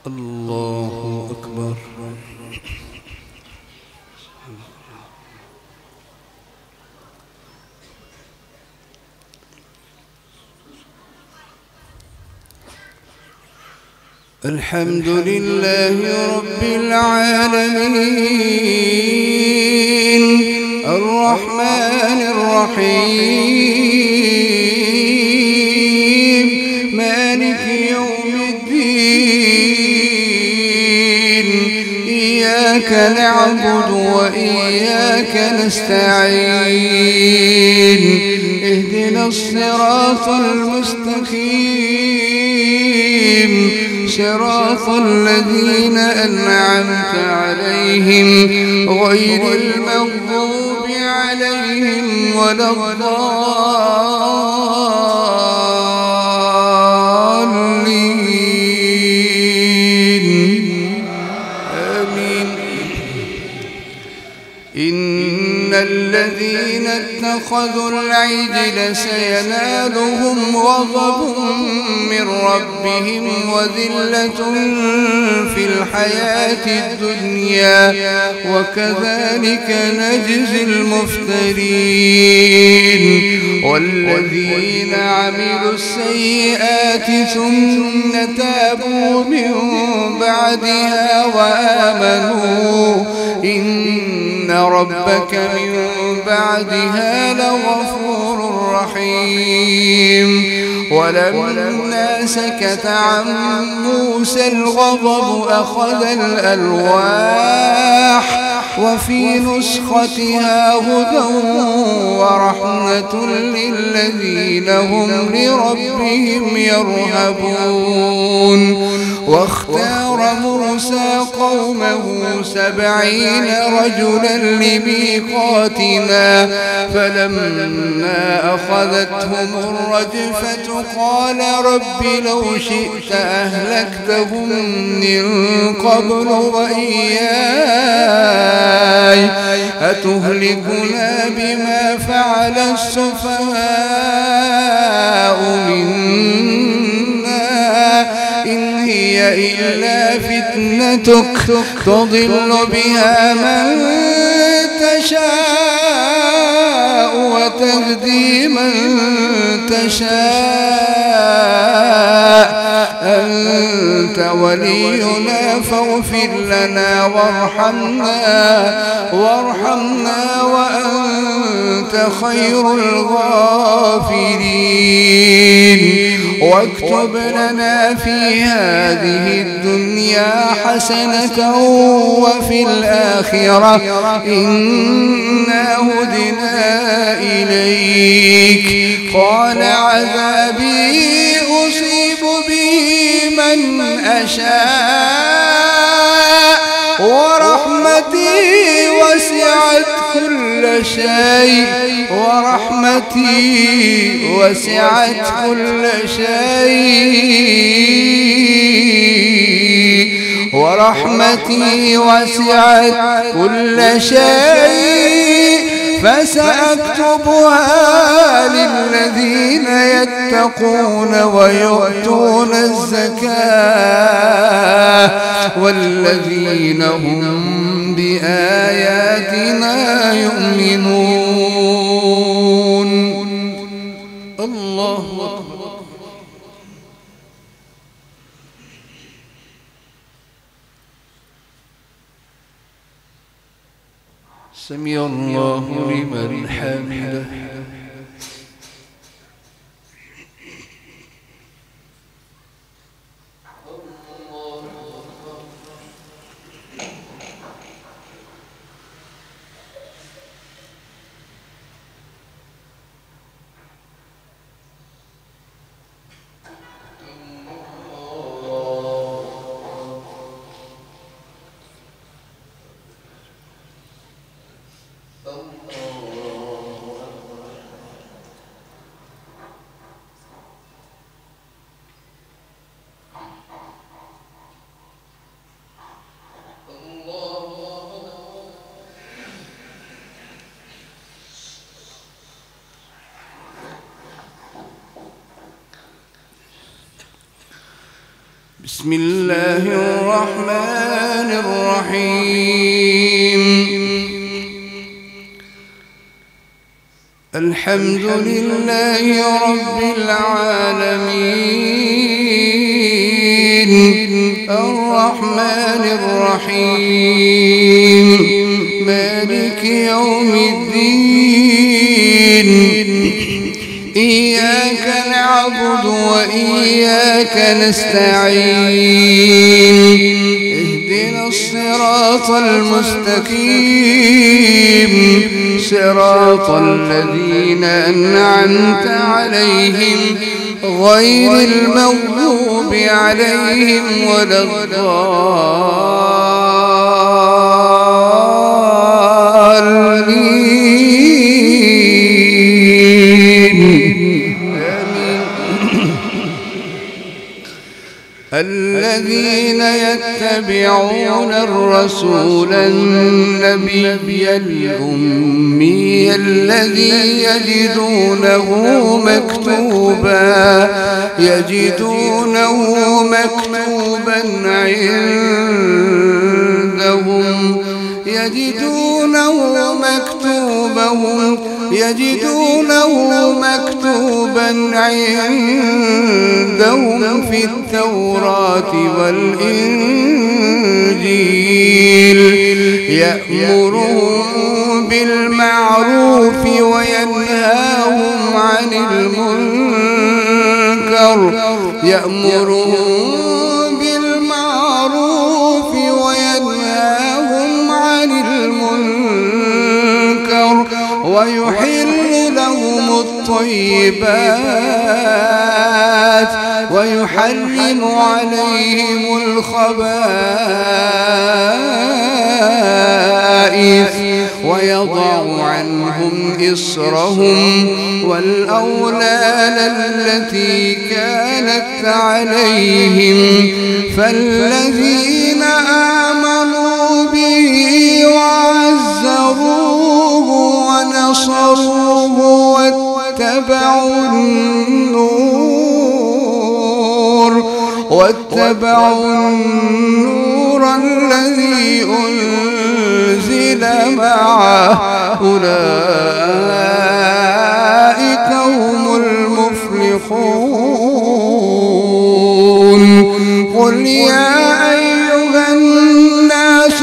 الله أكبر. الحمد لله رب العالمين الرحمن الرحيم مالك يوم الدين إياك نعبد وإياك نستعين اهدنا الصراط المستقيم صراط الذين أنعمت عليهم غير المغضوب عليهم ولا الضالين آمين. إن الذين اتخذوا العجل سينالهم غضب من ربهم وذلة في الحياة الدنيا وكذلك نجزي المفترين. والذين عملوا السيئات ثم تابوا من بعدها وآمنوا إن ربك من بعدها لغفور رحيم. ولما سكت عن موسى الغضب أخذ الألواح وفي نسختها هدى ورحمة للذين هم لربهم يرهبون. واختار موسى قومه 70 رجلا لميقاتنا فلما أخذتهم الرجفة قال رب لو شئت أهلكتهم من قبل وإياي أتهلكنا بما فعل السفهاء منا إن هي إلا فتنتك تضل بها من تشاء وتهدي من تشاء أنت ولينا فاغفر لنا وارحمنا وأنت خير الغافرين. واكتب لنا في هذه الدنيا حسنة وفي الآخرة إنا هدنا إليك. قال عذابي أصيب به من أشاء ورحمتي وسعت كل شيء ورحمتي وسعت كل شيء فسأكتبها للذين يتقون ويؤتون الزكاة والذين هم بآياتنا يؤمنون. الله أكبر. سمع الله لمن حمده. بسم الله الرحمن الرحيم الحمد لله رب العالمين الرحمن الرحيم مالك يوم الدين إياك نعبد وإياك نستعين اهدنا الصراط المستقيم صراط الذين أنعمت عليهم غير المغضوب عليهم ولا الضالين. الذين يتبعون الرسول النبي الأمي الذي يجدونه مكتوبا عندهم في التوراة والإنجيل يأمرهم بالمعروف وينهاهم عن المنكر ويحل لهم الطيبات ويحرم عليهم الخبائث ويضع عنهم إصرهم والأغلال التي كانت عليهم فالذين آمنوا به وعزروه ونصروه واتبعوا النور الذي أنزل معه أولئك هم المفلحون. قل يا أيها الناس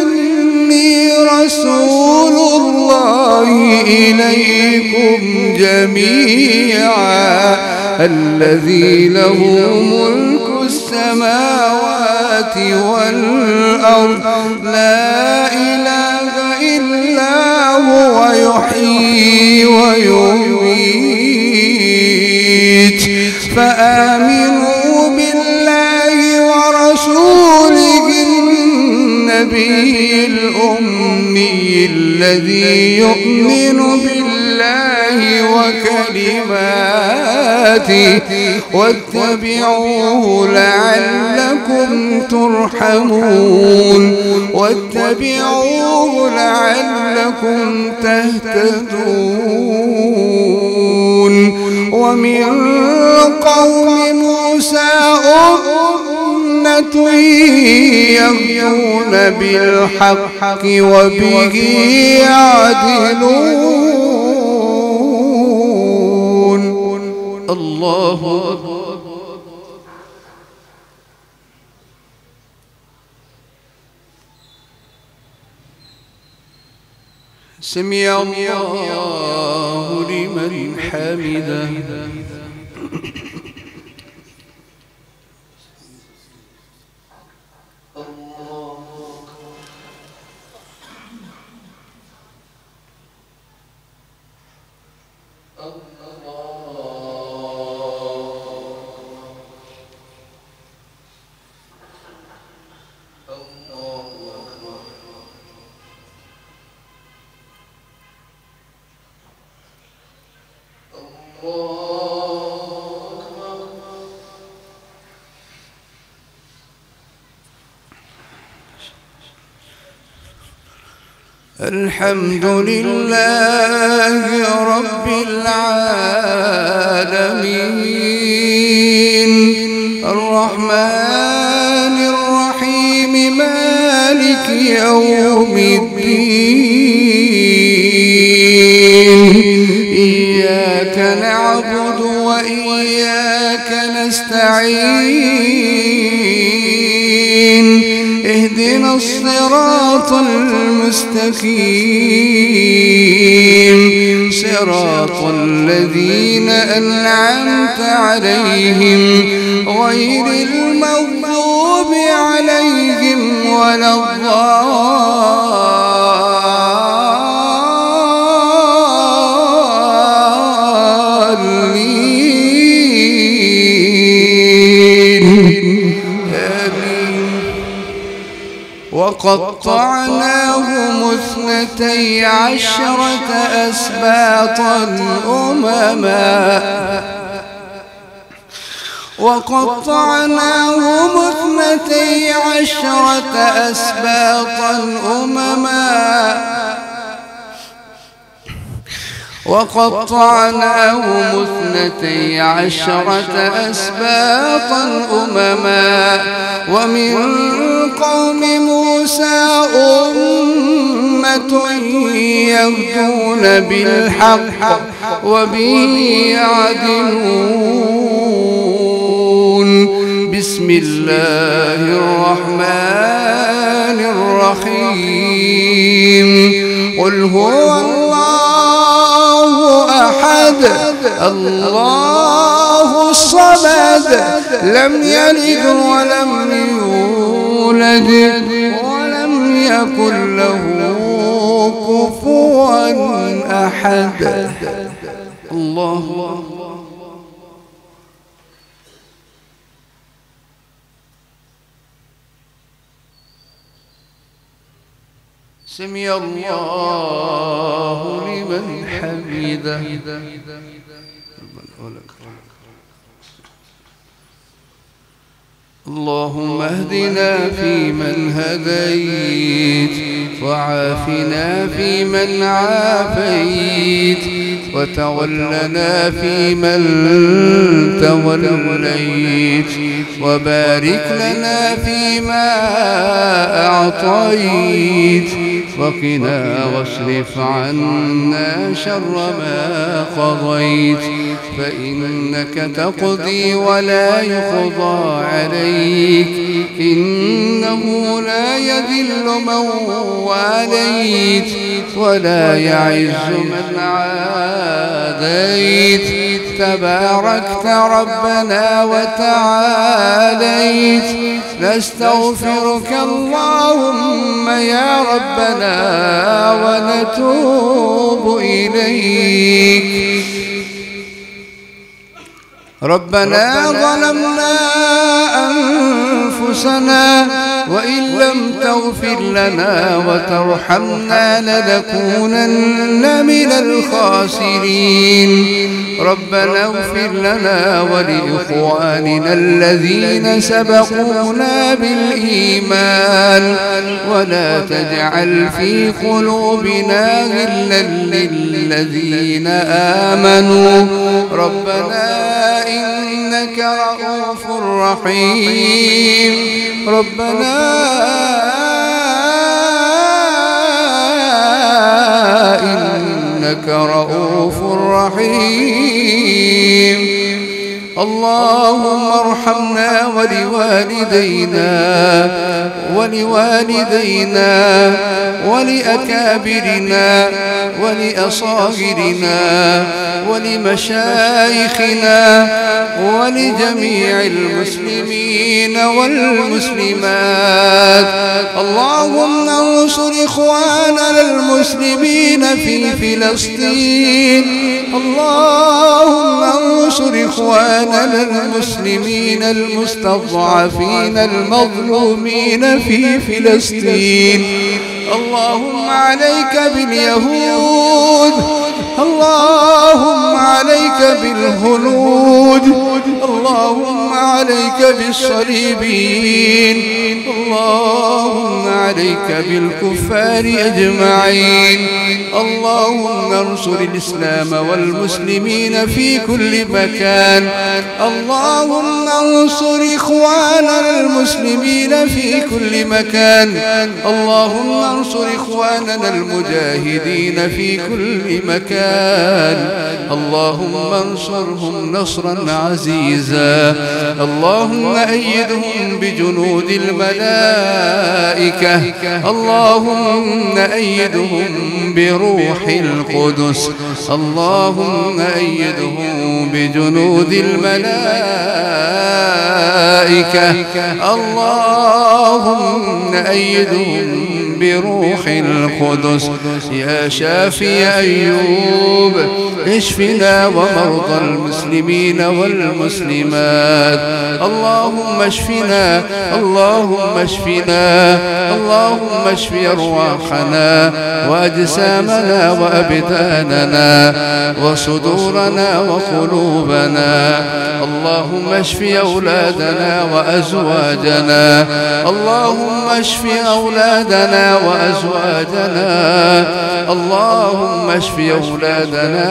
إني رسول الله إليكم جميعا الذي له ملك السماوات والأرض لا إله إلا هو يحيي ويميت فآمنوا بالله ورسوله النبي الأمي الذي يؤمن بالله وكلماته واتبعوه لعلكم تهتدون. ومن قوم موسى أمة يهدون بالحق وبه يعدلون. الله سمع الله لمن حمده. الحمد لله رب العالمين الرحمن الرحمن الرحيم مالك يوم الدين إياك نعبد وإياك نستعين اهدنا الصراط المستقيم صراط الذين أنعمت عليهم غير المغضوب عليهم ولا وقطعناهم 12 أسباطا أمما وقطعناهم 12 أسباطا أمما ومن قوم موسى أمة يهدون بالحق وبه يعدلون بسم الله الرحمن الرحيم قل هو الله أحد الله الصمد لم يلد ولم يولد ولم يكن له كفوا أحد الله سمع الله لمن حمده اللهم اهدنا فيمن هديت وعافنا فيمن عافيت وتولنا فيمن توليت وبارك لنا فيما أعطيت وقنا واصرف عنا شر ما قضيت فإنك تقضي ولا يقضى عليك إنه لا يذل من واليت ولا يعز من عاديت تباركت ربنا وتعاليت نستغفرك اللهم يا ربنا ونتوب إليك ربنا ظلمنا أنفسنا وإن لم تغفر لنا وترحمنا لنكونن من الخاسرين ربنا اغفر لنا ولإخواننا الذين سبقونا بالإيمان ولا تجعل في قلوبنا غلا للذين آمنوا ربنا إنك رؤوف رحيم ربنا إنك رؤوف رحيم اللهم ارحمنا ولوالدينا ولأكابرنا ولأصاغرنا ولمشايخنا ولجميع المسلمين والمسلمات اللهم انصر إخواننا المسلمين في فلسطين اللهم انصر إخواننا المسلمين المستضعفين المظلومين في فلسطين اللهم عليك باليهود اللهم عليك بالهنود اللهم عليك بالصليبيين، اللهم عليك بالكفار أجمعين. اللهم انصر الإسلام والمسلمين في كل مكان. اللهم انصر إخواننا المسلمين في كل مكان. اللهم انصر إخواننا المجاهدين في كل مكان. اللهم انصرهم نصرا عزيزا. اللهم أيدهم بجنود الملائكة. اللهم أيدهم بروح القدس. اللهم أيدهم بجنود الملائكة. اللهم أيدهم بروح القدس. يا شافي أيوب اشفنا ومرضى المسلمين والمسلمات. اللهم اشفنا، اللهم اشفنا، اللهم اشف أرواحنا وأجسامنا وأبداننا وصدورنا وقلوبنا. اللهم اشف أولادنا وأزواجنا. اللهم اشف أولادنا وأزواجنا. اللهم اشف أولادنا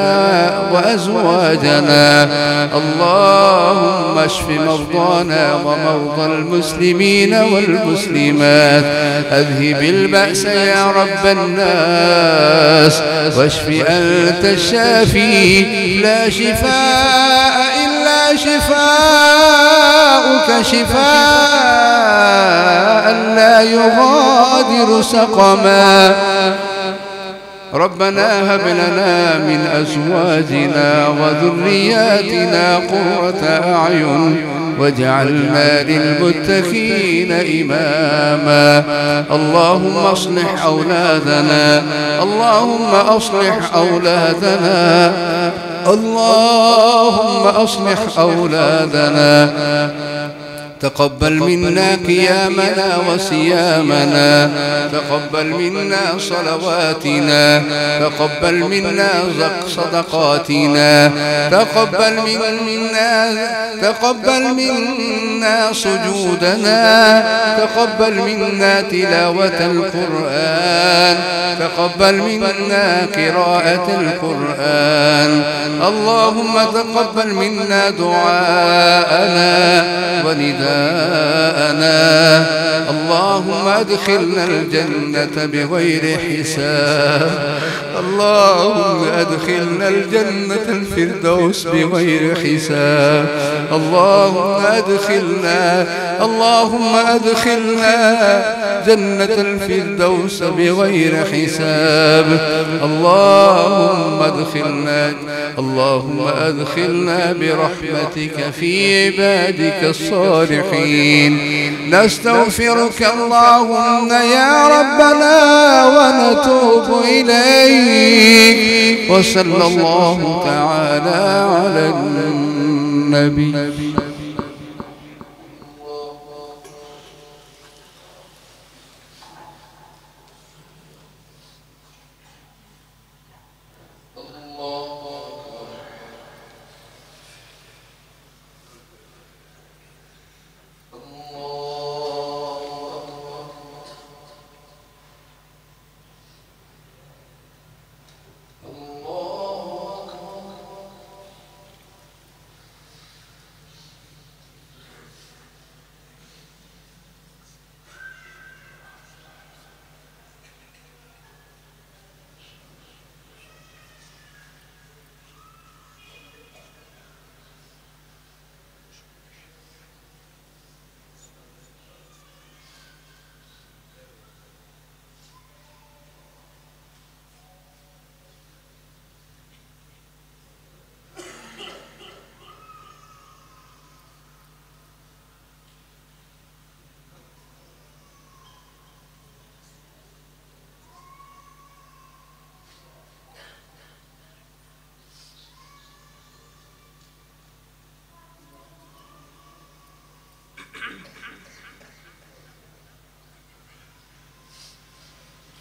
وأزواجنا. اللهم اشف مرضانا ومرضى المسلمين والمسلمات. أذهب البأس يا رب الناس واشف أنت الشافي. لا شفاء إلا شفاؤك، شفاء لا يغادر سقما. ربنا هب لنا من أزواجنا وذرياتنا قرة أعين واجعلنا للمتقين إماما. اللهم أصلح أولادنا، اللهم أصلح أولادنا، اللهم أصلح أولادنا. تقبل منا قيامنا وصيامنا، تقبل منا صلواتنا، تقبل منا صدقاتنا، تقبل منا سجودنا، تقبل منا تلاوة القرآن، تقبل منا قراءة القرآن. اللهم تقبل منا دعاءنا ونداءنا. اللهم ادخلنا الجنة بغير حساب. اللهم ادخلنا الجنة الفردوس بغير حساب. اللهم ادخلنا جنة الفردوس بغير حساب. اللهم ادخلنا برحمتك في عبادك الصالحين. نستغفرك اللهم يا ربنا ونتوب إليك. وصلى الله تعالى على النبي.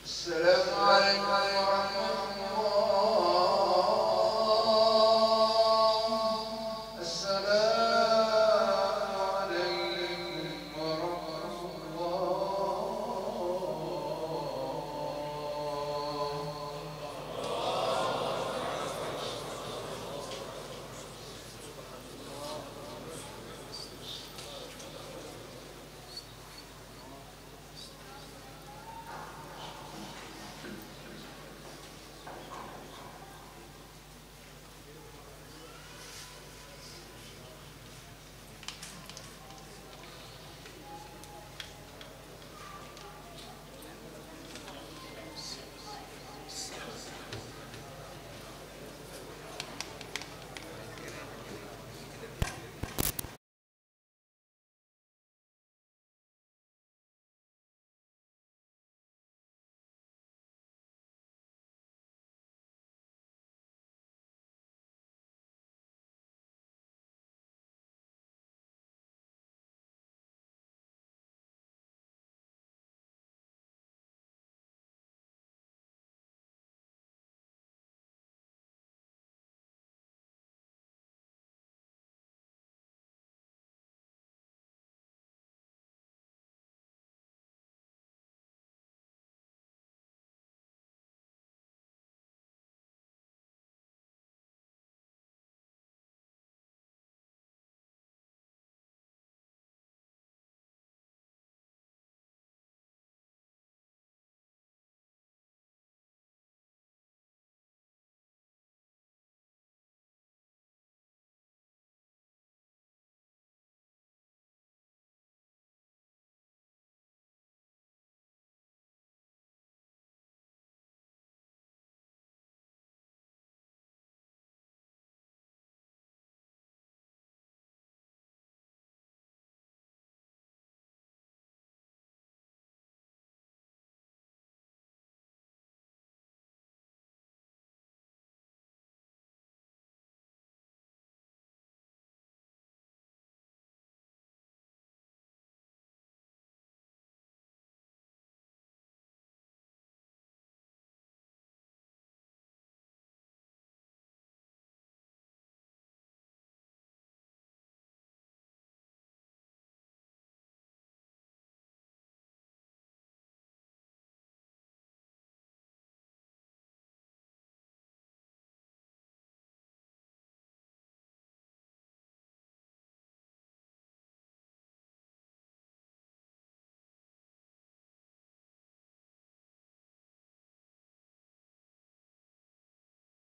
السلام عليكم.